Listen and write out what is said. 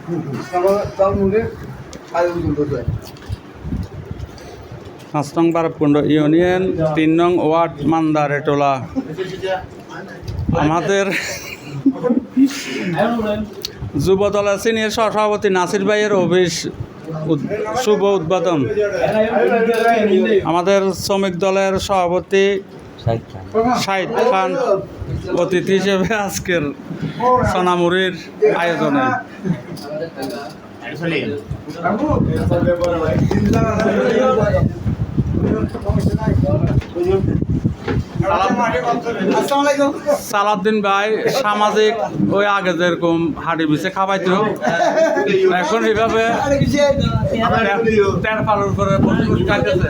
5 নং বারবকুণ্ড ইউনিয়ন 3 নং ওয়ার্ড মান্দারেটোলা। আমাদের যুব দলের সিনিয়র সভাপতি নাসির ভাইয়ের অফিস শুভ উদ্বোধন। আমাদের শ্রমিক দলের সভাপতি শাহিদ খান অতিথি হিসেবে আজকের সোনামুড়ির আয়োজনে। সালাউদ্দিন ভাই সামাজিক ওই আগে যেরকম হাড়ি বিছে খাওয়াইতো, এখন এইভাবে তেল ফালুর করে খাইতেছে।